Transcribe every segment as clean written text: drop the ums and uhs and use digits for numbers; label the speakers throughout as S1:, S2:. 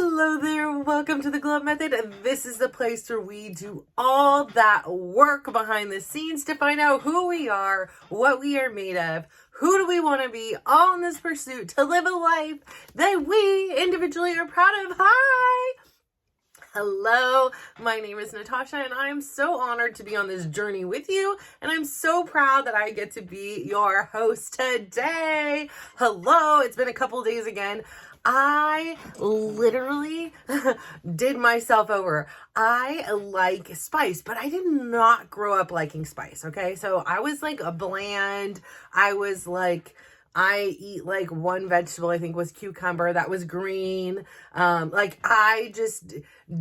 S1: Hello there, welcome to the Glow Up Method. This is the place where we do all that work behind the scenes to find out who we are, what we are made of, who do we want to be, all in this pursuit to live a life that we individually are proud of. Hi! Hello, my name is Natasha and I am so honored to be on this journey with you, and I'm so proud that I get to be your host today. Hello, it's been a couple days again. I literally did myself over. I like spice, but I did not grow up liking spice, okay? So I was like a bland, I eat like one vegetable, I think was cucumber, that was green. I just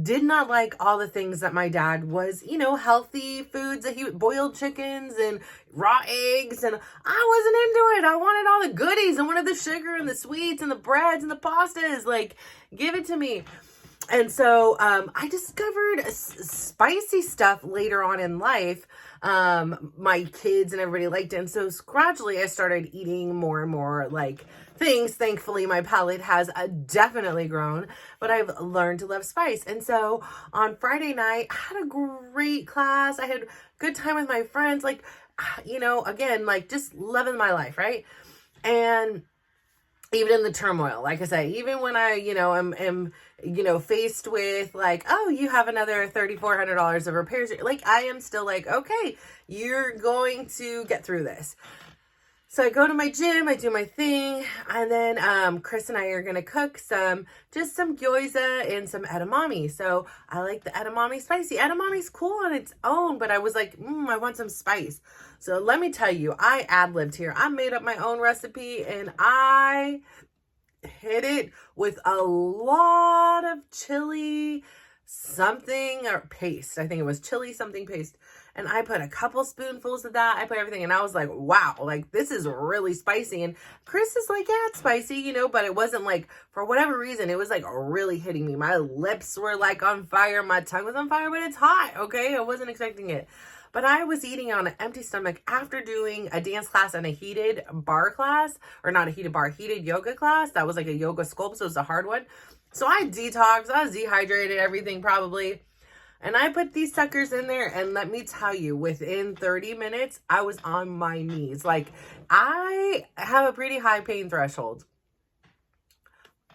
S1: did not like all the things that my dad was, healthy foods that he boiled chickens and raw eggs, and I wasn't into it. I wanted all the goodies. I wanted the sugar and the sweets and the breads and the pastas. Like, give it to me. And so I discovered spicy stuff later on in life. My kids and everybody liked it. And so gradually I started eating more and more like things. Thankfully, my palate has definitely grown, but I've learned to love spice. And so on Friday night, I had a great class. I had a good time with my friends, again, just loving my life, right? And even in the turmoil, like I say, even when I, am faced with like, oh, you have another $3,400 of repairs, like I am still like, okay, you're going to get through this. So I go to my gym, I do my thing, and then Chris and I are going to cook some gyoza and some edamame. So I like the edamame spicy. Edamame's cool on its own, but I was like, I want some spice. So let me tell you, I ad-libbed here. I made up my own recipe, and I hit it with a lot of chili something or paste. I think it was chili something paste. And I put a couple spoonfuls of that. I put everything, and I was like, wow, like this is really spicy. And Chris is like, yeah, it's spicy, but it wasn't like, for whatever reason, it was like really hitting me. My lips were like on fire. My tongue was on fire, but it's hot. Okay. I wasn't expecting it. But I was eating on an empty stomach after doing a dance class and a heated bar class, or not a heated bar, heated yoga class. That was like a yoga sculpt. So it was a hard one. So I detoxed, I was dehydrated, everything probably. And I put these suckers in there, and let me tell you, within 30 minutes, I was on my knees. Like, I have a pretty high pain threshold.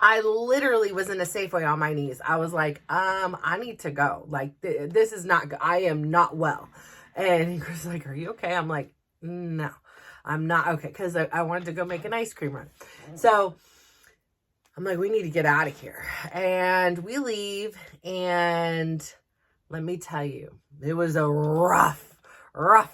S1: I literally was in a Safeway on my knees. I was like, I need to go. Like, this is not good. I am not well. And Chris was like, are you okay? I'm like, no, I'm not okay. Because I wanted to go make an ice cream run. So I'm like, we need to get out of here. And we leave, and let me tell you, it was a rough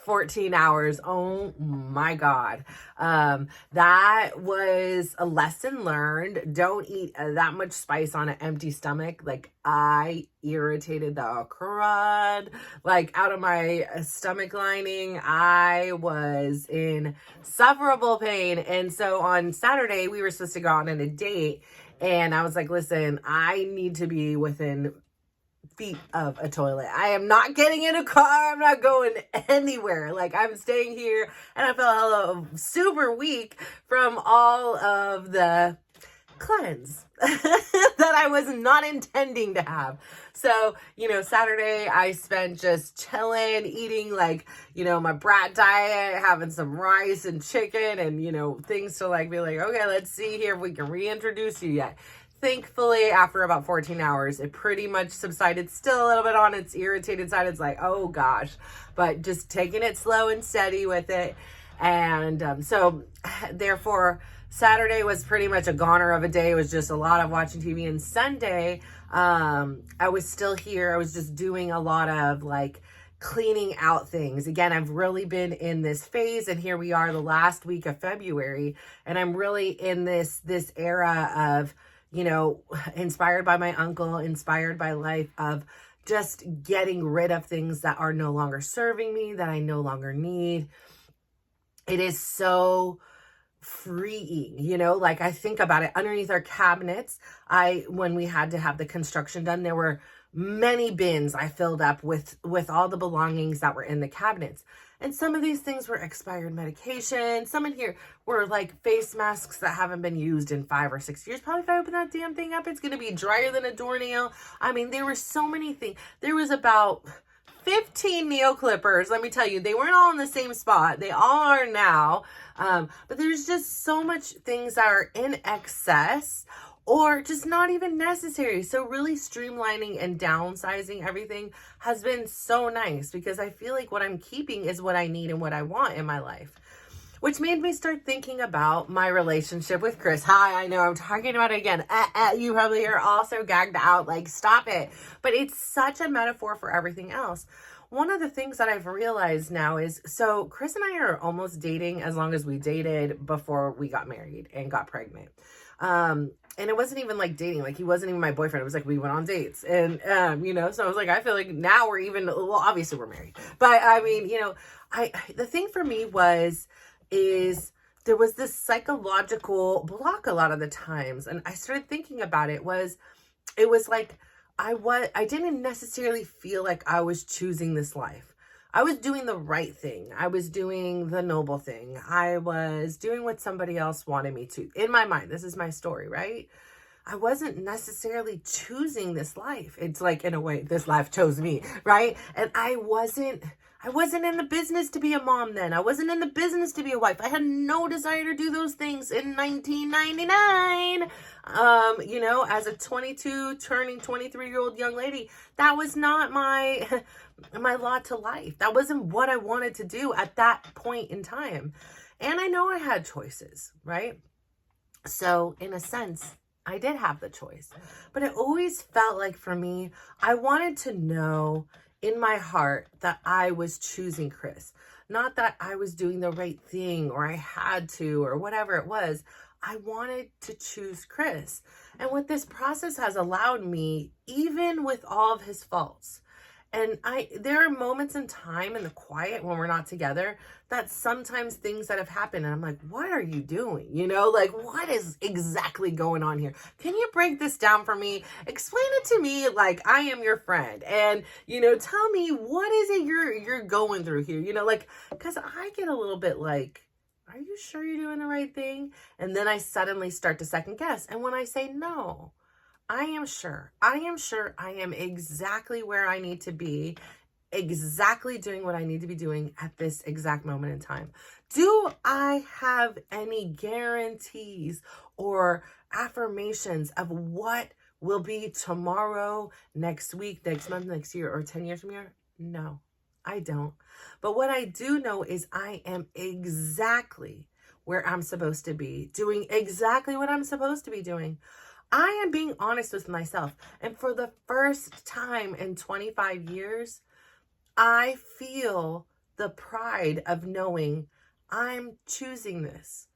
S1: 14 hours. Oh my God. That was a lesson learned. Don't eat that much spice on an empty stomach. Like, I irritated the crud, like, out of my stomach lining. I was in insufferable pain. And so on Saturday, we were supposed to go on a date. And I was like, listen, I need to be within feet of a toilet. I am not getting in a car. I'm not going anywhere. Like, I'm staying here. And I felt super weak from all of the cleanse that I was not intending to have. So, Saturday I spent just chilling, eating my brat diet, having some rice and chicken and, things to be like, okay, let's see here if we can reintroduce you yet. Thankfully, after about 14 hours, it pretty much subsided. Still a little bit on its irritated side. It's like, oh gosh, but just taking it slow and steady with it. And so therefore, Saturday was pretty much a goner of a day. It was just a lot of watching TV. And Sunday, I was still here. I was just doing a lot of cleaning out things. Again, I've really been in this phase, and here we are the last week of February, and I'm really in this era of, inspired by my uncle, inspired by life, of just getting rid of things that are no longer serving me, that I no longer need. It is so freeing, like I think about it underneath our cabinets. When we had to have the construction done, there were many bins I filled up with all the belongings that were in the cabinets. And some of these things were expired medication. Some in here were like face masks that haven't been used in 5 or 6 years. Probably if I open that damn thing up, it's going to be drier than a doornail. I mean, there were so many things. There was about 15 nail clippers. Let me tell you, they weren't all in the same spot. They all are now. But there's just so much things that are in excess or just not even necessary. So really streamlining and downsizing everything has been so nice, because I feel like what I'm keeping is what I need and what I want in my life. Which made me start thinking about my relationship with Chris. Hi, I know I'm talking about it again. You probably are also gagged out, like, stop it. But it's such a metaphor for everything else. One of the things that I've realized now is, so Chris and I are almost dating as long as we dated before we got married and got pregnant. And it wasn't even like dating, like he wasn't even my boyfriend. It was like we went on dates, and so I was like, I feel like now we're even, well, obviously we're married, but I mean, the thing for me is there was this psychological block a lot of the times, and I started thinking about it was like I didn't necessarily feel like I was choosing this life. I was doing the right thing. I was doing the noble thing. I was doing what somebody else wanted me to. In my mind, this is my story, right? I wasn't necessarily choosing this life. It's like, in a way, this life chose me, right? And I wasn't in the business to be a mom then. I wasn't in the business to be a wife. I had no desire to do those things in 1999. As a 22 turning 23-year-old young lady, that was not my lot to life. That wasn't what I wanted to do at that point in time. And I know I had choices, right? So in a sense, I did have the choice, but it always felt like, for me, I wanted to know in my heart that I was choosing Chris, not that I was doing the right thing or I had to or whatever it was. I wanted to choose Chris. And what this process has allowed me, even with all of his faults, and there are moments in time in the quiet when we're not together that sometimes things that have happened and I'm like, what are you doing? What is exactly going on here? Can you break this down for me? Explain it to me like I am your friend. And, tell me, what is it you're going through here? Because I get a little bit like, are you sure you're doing the right thing? And then I suddenly start to second guess. And when I say no, I am sure I am exactly where I need to be, exactly doing what I need to be doing at this exact moment in time. Do I have any guarantees or affirmations of what will be tomorrow, next week, next month, next year, or 10 years from here? No, I don't. But what I do know is I am exactly where I'm supposed to be, doing exactly what I'm supposed to be doing. I am being honest with myself. And for the first time in 25 years, I feel the pride of knowing I'm choosing this.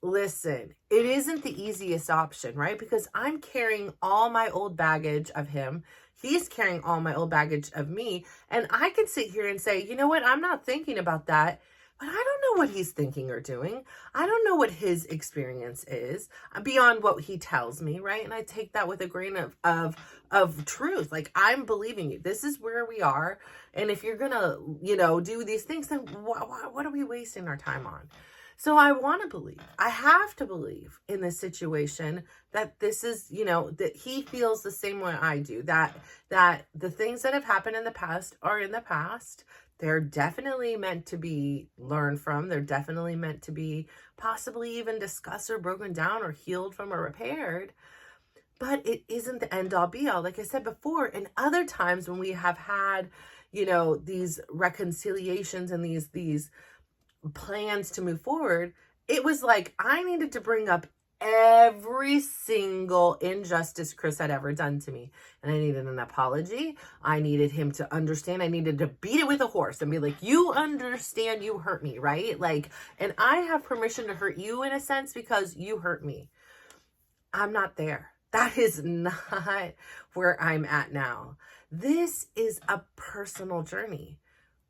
S1: Listen, it isn't the easiest option, right? Because I'm carrying all my old baggage of him. He's carrying all my old baggage of me. And I can sit here and say, you know what? I'm not thinking about that. But I don't know what he's thinking or doing. I don't know what his experience is beyond what he tells me, right? And I take that with a grain of truth. Like, I'm believing you. This is where we are. And if you're going to, do these things, then what are we wasting our time on? So I want to believe, I have to believe in this situation that this is, that he feels the same way I do, that the things that have happened in the past are in the past. They're definitely meant to be learned from. They're definitely meant to be possibly even discussed or broken down or healed from or repaired. But it isn't the end all be all. Like I said before, in other times when we have had, these reconciliations and these plans to move forward, it was like I needed to bring up every single injustice Chris had ever done to me. And I needed an apology. I needed him to understand. I needed to beat it with a horse and be like, you understand you hurt me, right? And I have permission to hurt you in a sense because you hurt me. I'm not there. That is not where I'm at now. This is a personal journey.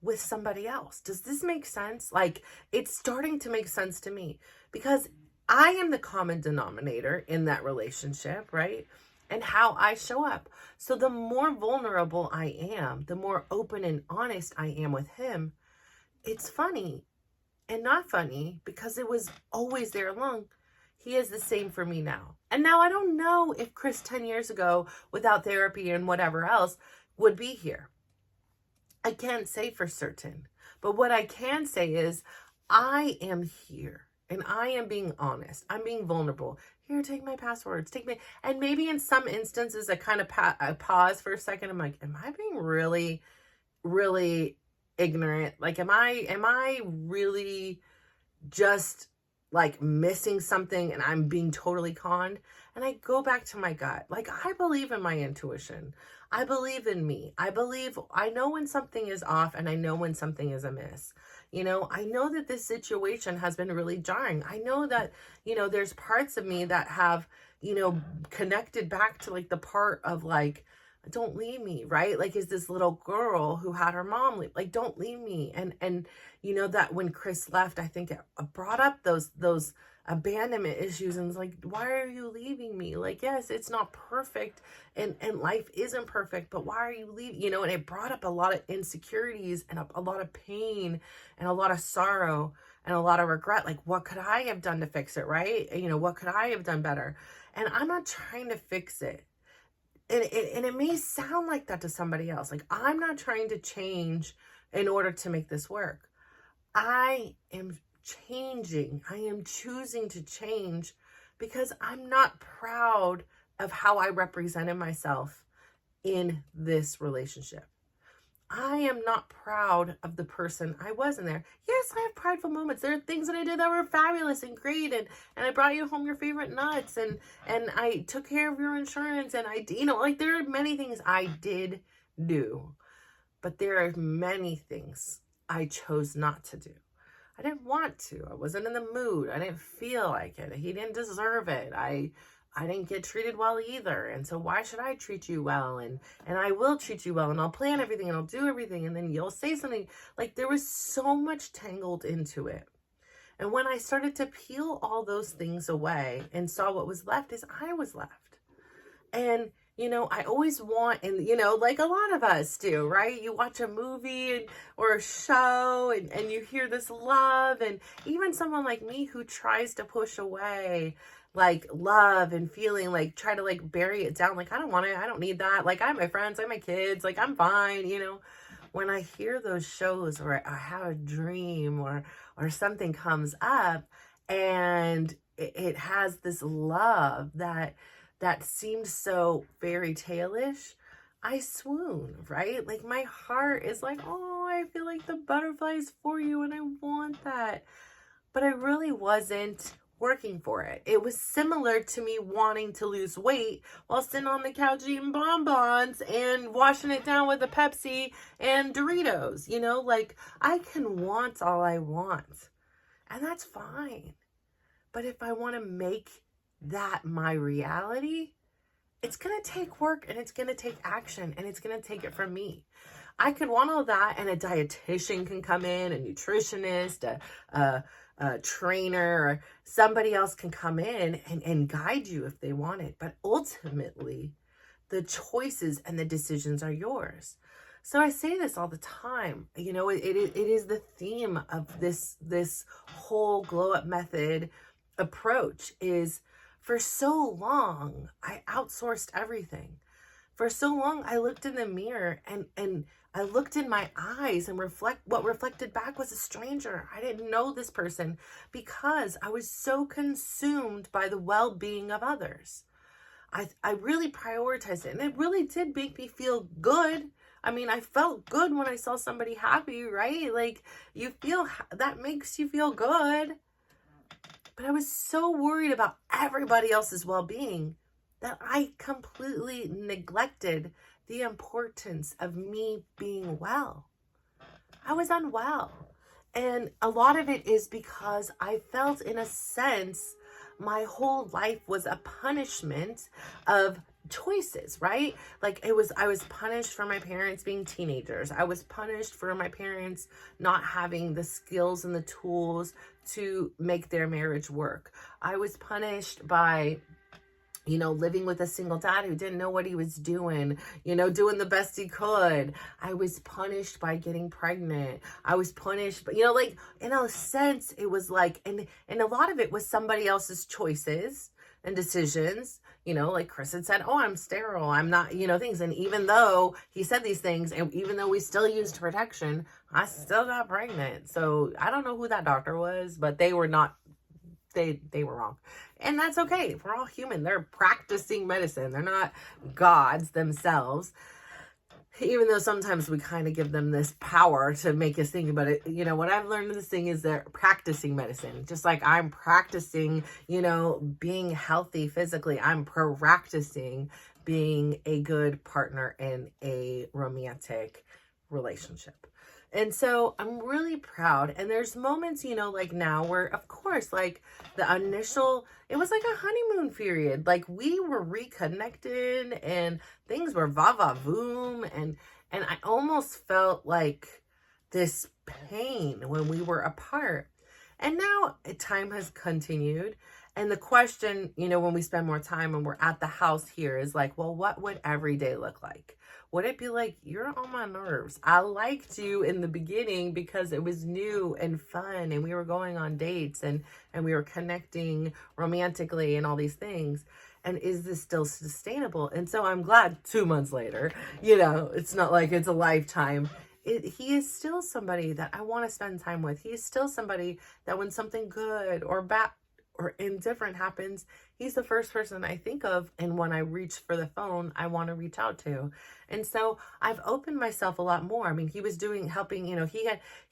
S1: with somebody else. Does this make sense? Like, it's starting to make sense to me because I am the common denominator in that relationship, right? And how I show up. So the more vulnerable I am, the more open and honest I am with him. It's funny and not funny because it was always there along. He is the same for me now. And now I don't know if Chris 10 years ago, without therapy and whatever else, would be here. I can't say for certain. But what I can say is I am here and I am being honest. I'm being vulnerable. Here, take my passwords. Take me. And maybe in some instances, I kind of I pause for a second. I'm like, am I being really, really ignorant? Like, am I really just like missing something and I'm being totally conned? And I go back to my gut. Like, I believe in my intuition. I believe in me. I know when something is off and I know when something is amiss. You know, I know that this situation has been really jarring. I know that, you know, there's parts of me that have, you know, connected back to like the part of like, don't leave me, right? Like, is this little girl who had her mom leave, like, don't leave me. And, you know, that when Chris left, I think it brought up those abandonment issues and it's like, why are you leaving me? Like, yes, it's not perfect and life isn't perfect, but why are you leaving? You know, and it brought up a lot of insecurities and a lot of pain and a lot of sorrow and a lot of regret. Like, what could I have done to fix it, right? You know, what could I have done better? And I'm not trying to fix it. And it may sound like that to somebody else. Like, I'm not trying to change in order to make this work. I am changing. I am choosing to change because I'm not proud of how I represented myself in this relationship. I am not proud of the person I was in there. Yes, I have prideful moments. There are things that I did that were fabulous and great, and I brought you home your favorite nuts, and I took care of your insurance, and I, you know, like, there are many things I did do, but there are many things I chose not to do. I didn't want to. I wasn't in the mood. I didn't feel like it. He didn't deserve it. I didn't get treated well either. And so why should I treat you well? And I will treat you well, and I'll plan everything and I'll do everything. And then you'll say something. Like, there was so much tangled into it. And when I started to peel all those things away and saw what was left, is I was left. And, you know, I always want, and, you know, like a lot of us do, right? You watch a movie or a show and you hear this love, and even someone like me who tries to push away like love and feeling, like try to like bury it down. Like, I don't want it. I don't need that. Like, I have my friends, I have my kids, like, I'm fine, you know. When I hear those shows or I have a dream or something comes up and it has this love that seems so fairy tale-ish, I swoon, right? Like, my heart is like, oh, I feel like the butterflies for you and I want that. But I really wasn't working for it. It was similar to me wanting to lose weight while sitting on the couch eating bonbons and washing it down with a Pepsi and Doritos. You know, like, I can want all I want, and that's fine. But if I want to make that my reality, it's going to take work and it's going to take action and it's going to take it from me. I could want all that, and a dietitian can come in, a nutritionist, a trainer, or somebody else can come in and guide you if they want it. But ultimately, the choices and the decisions are yours. So I say this all the time. You know, it is the theme of this whole glow up method approach. Is, for so long, I outsourced everything. For so long, I looked in the mirror and I looked in my eyes, and what reflected back was a stranger. I didn't know this person because I was so consumed by the well-being of others. I really prioritized it, and it really did make me feel good. I mean, I felt good when I saw somebody happy, right? Like, that makes you feel good. But I was so worried about everybody else's well-being that I completely neglected the importance of me being well. I was unwell. And a lot of it is because I felt, in a sense, my whole life was a punishment of choices, right? Like I was punished for my parents being teenagers. I was punished for my parents not having the skills and the tools to make their marriage work. I was punished by living with a single dad who didn't know what he was doing, doing the best he could. I was punished by getting pregnant. I was punished, but like in a sense, it was like, and a lot of it was somebody else's choices and decisions, like Chris had said, oh, I'm sterile, I'm not, things. And even though he said these things, and even though we still used protection, I still got pregnant. So I don't know who that doctor was, but they were not, they were wrong. And that's okay. We're all human. They're practicing medicine. They're not gods themselves. Even though sometimes we kind of give them this power to make us think about it. What I've learned in this thing is they're practicing medicine. Just like I'm practicing, being healthy physically. I'm practicing being a good partner in a romantic relationship. And so I'm really proud. And there's moments, like now where, of course, like the initial, it was like a honeymoon period. Like we were reconnected and things were va-va-voom. And I almost felt like this pain when we were apart. And now time has continued. And the question, when we spend more time and we're at the house here is like, well, what would every day look like? Would it be like, you're on my nerves? I liked you in the beginning because it was new and fun and we were going on dates and we were connecting romantically and all these things. And is this still sustainable? And so I'm glad 2 months later, it's not like it's a lifetime. He is still somebody that I want to spend time with. He is still somebody that when something good or bad or indifferent happens, he's the first person I think of. And when I reach for the phone, I want to reach out to. And so I've opened myself a lot more. I mean, he was helping,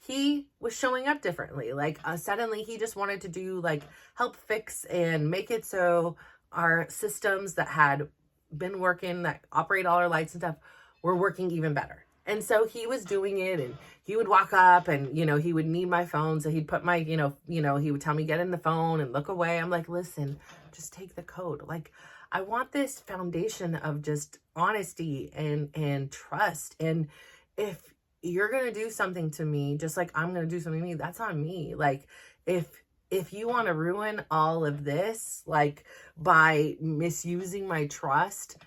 S1: he was showing up differently. Like suddenly he just wanted to do like help fix and make it so our systems that had been working, that operate all our lights and stuff, were working even better. And so he was doing it and he would walk up and, he would need my phone. So he'd put my, he would tell me, get in the phone and look away. I'm like, listen, just take the code. Like, I want this foundation of just honesty and trust. And if you're going to do something to me, just like I'm going to do something to me, that's on me. Like, if you want to ruin all of this, like by misusing my trust,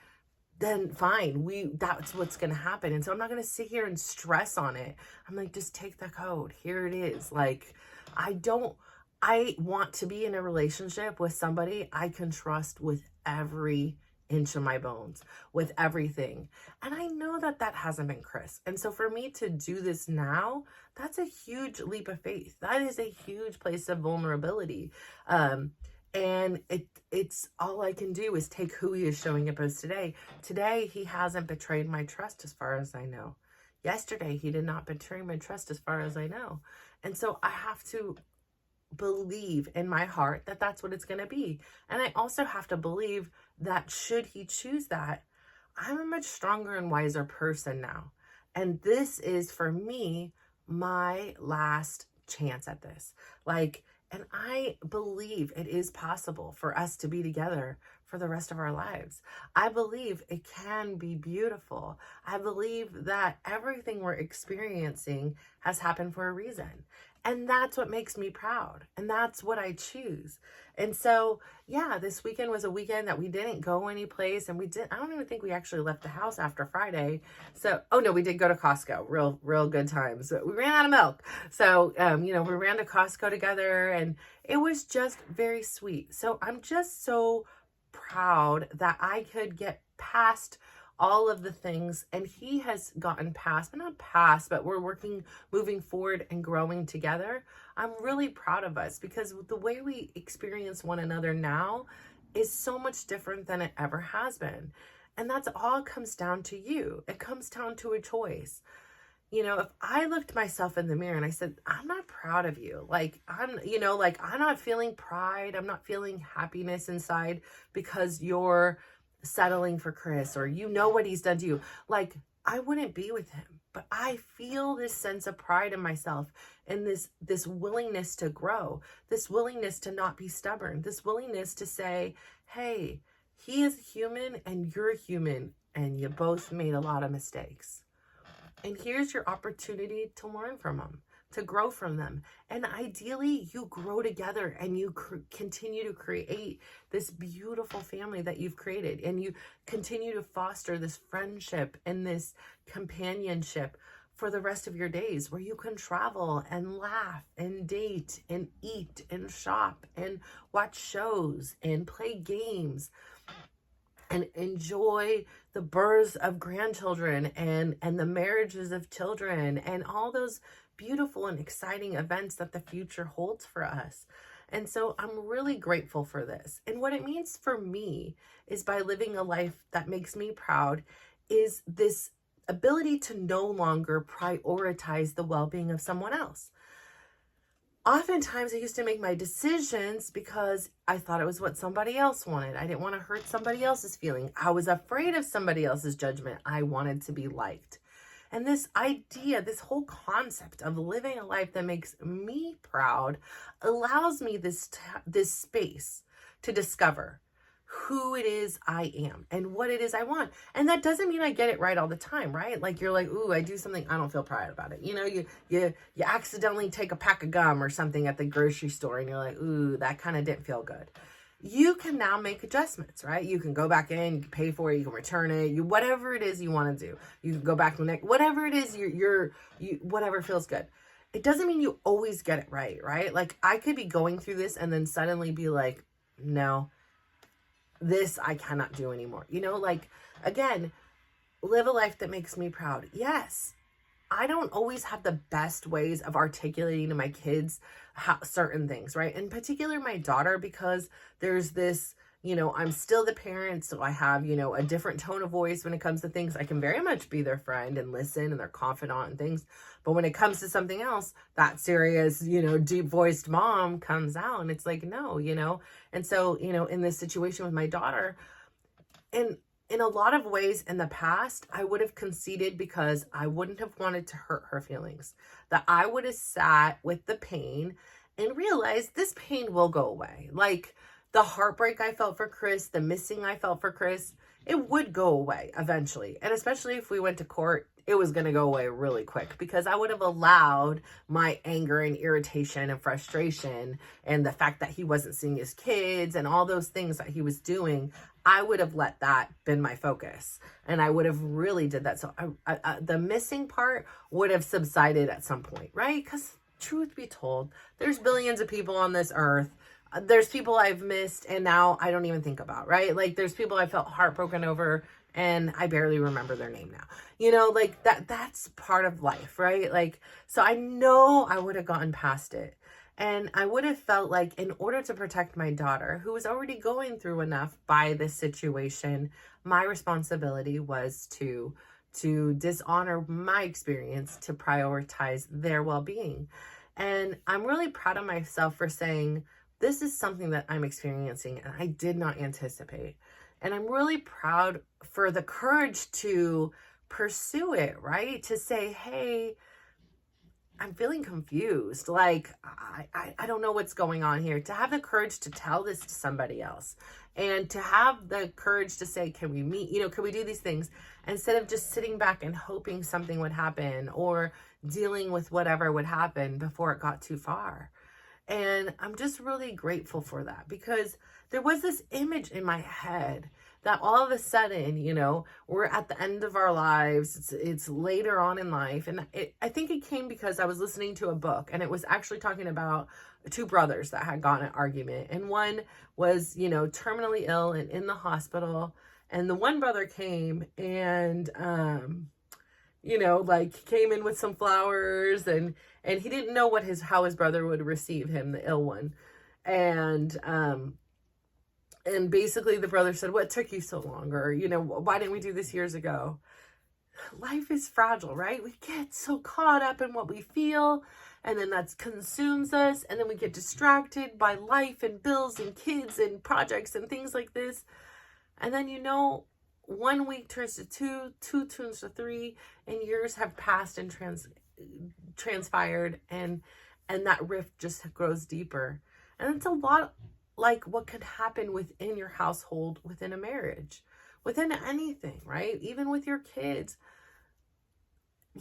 S1: then fine, that's what's going to happen. And so I'm not going to sit here and stress on it. I'm like, just take the code. Here it is. Like, I want to be in a relationship with somebody I can trust with every inch of my bones, with everything. And I know that hasn't been Chris. And so for me to do this now, that's a huge leap of faith. That is a huge place of vulnerability. And it's all I can do is take who he is showing up as today. Today, he hasn't betrayed my trust as far as I know. Yesterday, he did not betray my trust as far as I know. And so I have to believe in my heart that that's what it's going to be. And I also have to believe that should he choose that, I'm a much stronger and wiser person now. And this is, for me, my last chance at this. And I believe it is possible for us to be together for the rest of our lives. I believe it can be beautiful. I believe that everything we're experiencing has happened for a reason. And that's what makes me proud. And that's what I choose. And so, yeah, this weekend was a weekend that we didn't go anyplace. And I don't even think we actually left the house after Friday. So, oh no, we did go to Costco. Real good times. We ran out of milk. So, we ran to Costco together and it was just very sweet. So I'm just so proud that I could get past all of the things, and he has gotten past, but not past, but we're moving forward and growing together. I'm really proud of us because the way we experience one another now is so much different than it ever has been. And that's all comes down to you. It comes down to a choice. If I looked myself in the mirror and I said, I'm not proud of you, I'm not feeling pride. I'm not feeling happiness inside because you're settling for Chris or what he's done to you. I wouldn't be with him, but I feel this sense of pride in myself and this willingness to grow, this willingness to not be stubborn, this willingness to say, hey, He is human and you're human, and you both made a lot of mistakes. And here's your opportunity to learn from them, to grow from them. And ideally, you grow together and you continue to create this beautiful family that you've created. And you continue to foster this friendship and this companionship for the rest of your days, where you can travel and laugh and date and eat and shop and watch shows and play games and enjoy the births of grandchildren and the marriages of children and all those beautiful and exciting events that the future holds for us. And so I'm really grateful for this. And what it means for me is, by living a life that makes me proud, is this ability to no longer prioritize the well-being of someone else. Oftentimes I used to make my decisions because I thought it was what somebody else wanted. I didn't want to hurt somebody else's feeling. I was afraid of somebody else's judgment. I wanted to be liked. And this idea, this whole concept of living a life that makes me proud, allows me this space to discover who it is I am and what it is I want. And that doesn't mean I get it right all the time, right? Like, you're like, ooh, I do something, I don't feel proud about it. You know, you accidentally take a pack of gum or something at the grocery store and you're like, ooh, that kind of didn't feel good. You can now make adjustments, right? You can go back in, you can pay for it, you can return it, whatever it is you want to do. You can go back to the next, whatever it is, whatever feels good. It doesn't mean you always get it right? Like, I could be going through this and then suddenly be like, no, this I cannot do anymore. You know, like, again, live a life that makes me proud. Yes, I don't always have the best ways of articulating to my kids certain things, right? In particular, my daughter, because there's this, you know, I'm still the parent, so I have, you know, a different tone of voice when it comes to things. I can very much be their friend and listen, and their confidant and things. But when it comes to something else, that serious, you know, deep voiced mom comes out, and it's like, no, you know? And so, you know, in this situation with my daughter, and in a lot of ways in the past, I would have conceded because I wouldn't have wanted to hurt her feelings. That I would have sat with the pain and realized this pain will go away. Like, the heartbreak I felt for Chris, the missing I felt for Chris, it would go away eventually. And especially if we went to court, it was going to go away really quick, because I would have allowed my anger and irritation and frustration and the fact that he wasn't seeing his kids and all those things that he was doing. I would have let that been my focus, and I would have really did that. So the missing part would have subsided at some point, right? Because truth be told, there's billions of people on this earth. There's people I've missed and now I don't even think about, right? Like, there's people I felt heartbroken over and I barely remember their name now. You know, like, that's part of life, right? Like, so I know I would have gotten past it. And I would have felt like, in order to protect my daughter, who was already going through enough by this situation, my responsibility was to dishonor my experience, to prioritize their well-being. And I'm really proud of myself for saying, this is something that I'm experiencing and I did not anticipate. And I'm really proud for the courage to pursue it, right? To say, hey, I'm feeling confused. Like, I don't know what's going on here. To have the courage to tell this to somebody else, and to have the courage to say, can we meet? You know, can we do these things? Instead of just sitting back and hoping something would happen, or dealing with whatever would happen before it got too far. And I'm just really grateful for that, because there was this image in my head that all of a sudden, you know, we're at the end of our lives. It's later on in life. And I think it came because I was listening to a book, and it was actually talking about two brothers that had gotten an argument. And one was, you know, terminally ill and in the hospital. And the one brother came and, you know, like, came in with some flowers, and he didn't know how his brother would receive him, the ill one. And basically the brother said, what took you so long? Or, you know, why didn't we do this years ago? Life is fragile, right? We get so caught up in what we feel, and then that consumes us. And then we get distracted by life and bills and kids and projects and things like this. And then, you know, 1 week turns to two turns to three, and years have passed and transpired, and that rift just grows deeper. And it's a lot like what could happen within your household, within a marriage, within anything, right? Even with your kids.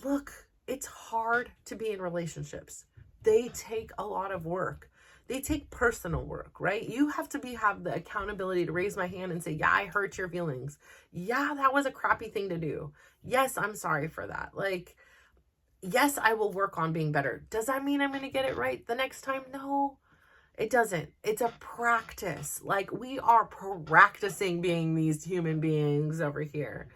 S1: Look, it's hard to be in relationships. They take a lot of work. They take personal work, right? You have to have the accountability to raise my hand and say, yeah, I hurt your feelings. Yeah, that was a crappy thing to do. Yes, I'm sorry for that. Like, yes, I will work on being better. Does that mean I'm going to get it right the next time? No, it doesn't. It's a practice. Like, we are practicing being these human beings over here.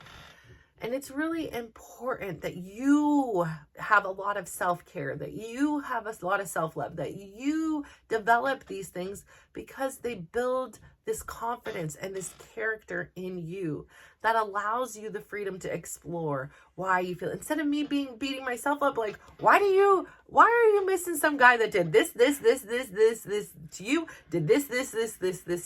S1: And it's really important that you have a lot of self-care, that you have a lot of self-love, that you develop these things, because they build this confidence and this character in you that allows you the freedom to explore why you feel, instead of me beating myself up like, why are you missing some guy that did this to you, did this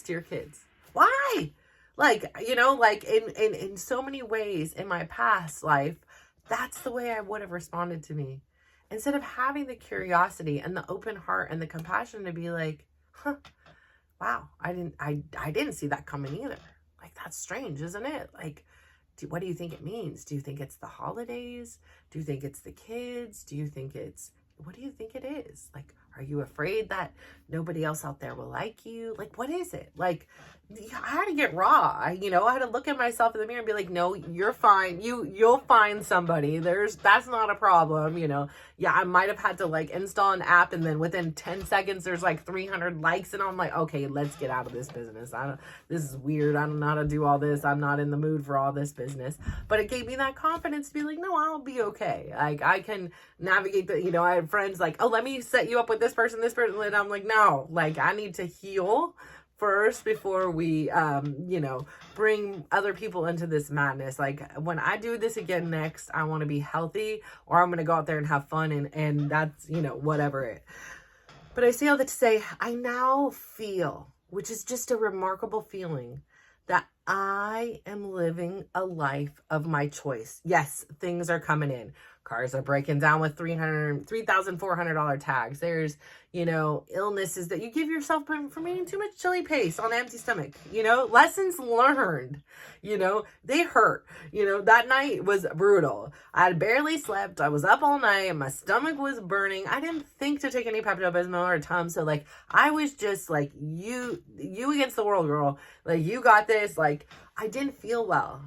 S1: to your kids? Why? Like, you know, like in so many ways in my past life, that's the way I would have responded to me. Instead of having the curiosity and the open heart and the compassion to be like, huh, wow, I didn't see that coming either. Like, that's strange, isn't it? Like, what do you think it means? Do you think it's the holidays? Do you think it's the kids? What do you think it is? Like, are you afraid that nobody else out there will like you? Like, what is it? Like, I had to get raw. I had to look at myself in the mirror and be like, no, you're fine. You'll find somebody. That's not a problem. Yeah, I might have had to like install an app, and then within 10 seconds, there's like 300 likes, and I'm like, okay, let's get out of this business. This is weird. I don't know how to do all this. I'm not in the mood for all this business. But it gave me that confidence to be like, no, I'll be okay. Like, I can navigate the, I had friends like, oh, let me set you up with this person. And I'm like, no, like, I need to heal first before we bring other people into this madness. Like, when I do this again next, I want to be healthy, or I'm gonna go out there and have fun, and that's whatever it. But I say all that to say, I now feel, which is just a remarkable feeling, that I am living a life of my choice. Yes, things are coming in. Cars are breaking down with $3,400 tags. There's, illnesses that you give yourself from eating too much chili paste on an empty stomach. Lessons learned, they hurt. That night was brutal. I had barely slept. I was up all night. My stomach was burning. I didn't think to take any Pepto-Bismol or Tums. So like, I was just like, you against the world, girl. Like, you got this. Like, I didn't feel well.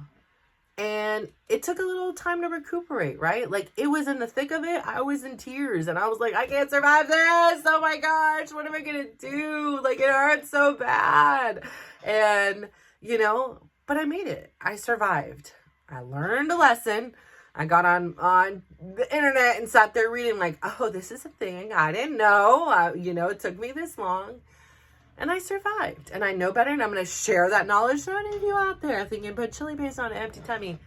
S1: And it took a little time to recuperate, right? Like, it was in the thick of it. I was in tears, and I was like, I can't survive this. Oh my gosh, what am I going to do? Like, it hurts so bad. And, but I made it. I survived. I learned a lesson. I got on the internet and sat there reading like, oh, this is a thing. I didn't know. It took me this long. And I survived, and I know better, and I'm going to share that knowledge to any of you out there thinking, put chili paste on an empty tummy.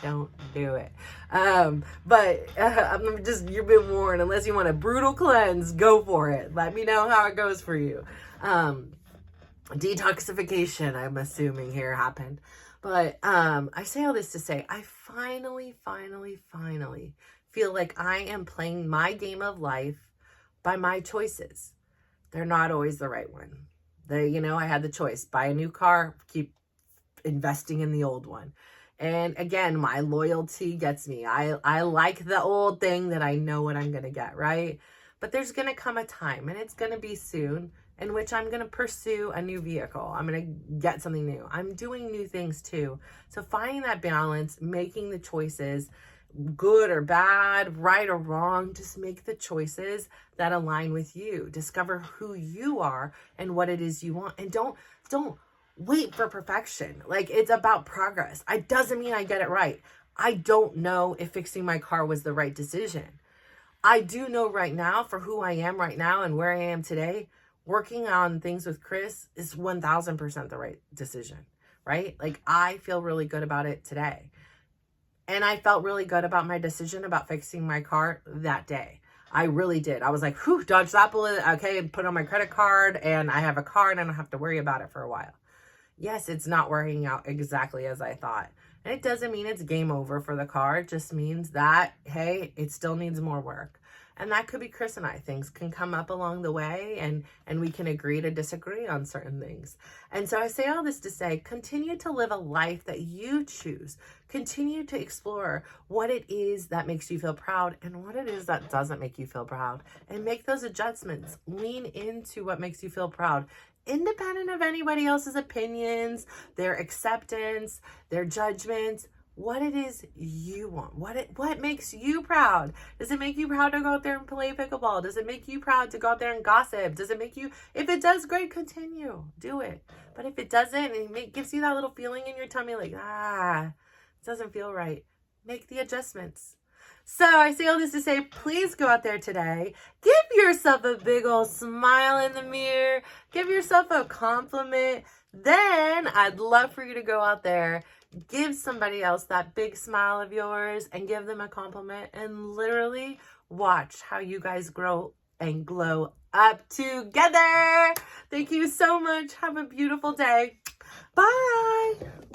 S1: Don't do it. But I'm you've been warned. Unless you want a brutal cleanse, go for it. Let me know how it goes for you. Detoxification, I'm assuming, here happened. But I say all this to say, I finally feel like I am playing my game of life by my choices. They're not always the right one. I had the choice, buy a new car, keep investing in the old one. And again, my loyalty gets me. I like the old thing that I know what I'm going to get, right? But there's going to come a time, and it's going to be soon, in which I'm going to pursue a new vehicle. I'm going to get something new. I'm doing new things too. So finding that balance, making the choices, good or bad, right or wrong, just make the choices that align with you. Discover who you are and what it is you want. And don't wait for perfection. Like, it's about progress. It doesn't mean I get it right. I don't know if fixing my car was the right decision. I do know right now, for who I am right now and where I am today, working on things with Chris is 1000% the right decision, right? Like, I feel really good about it today. And I felt really good about my decision about fixing my car that day. I really did. I was like, whew, dodge that bullet. Okay, put on my credit card, and I have a car, and I don't have to worry about it for a while. Yes, it's not working out exactly as I thought. And it doesn't mean it's game over for the car. It just means that, hey, it still needs more work. And that could be Chris and I. Things can come up along the way, and we can agree to disagree on certain things. And so I say all this to say, continue to live a life that you choose. Continue to explore what it is that makes you feel proud and what it is that doesn't make you feel proud, and make those adjustments. Lean into what makes you feel proud, independent of anybody else's opinions, their acceptance, their judgments. What it is you want, what makes you proud. Does it make you proud to go out there and play pickleball? Does it make you proud to go out there and gossip? Does it make you, if it does, great, continue, do it. But if it doesn't, and it gives you that little feeling in your tummy like, it doesn't feel right, make the adjustments. So I say all this to say, please go out there today, give yourself a big old smile in the mirror, give yourself a compliment. Then I'd love for you to go out there, give somebody else that big smile of yours and give them a compliment, and literally watch how you guys grow and glow up together. Thank you so much. Have a beautiful day. Bye.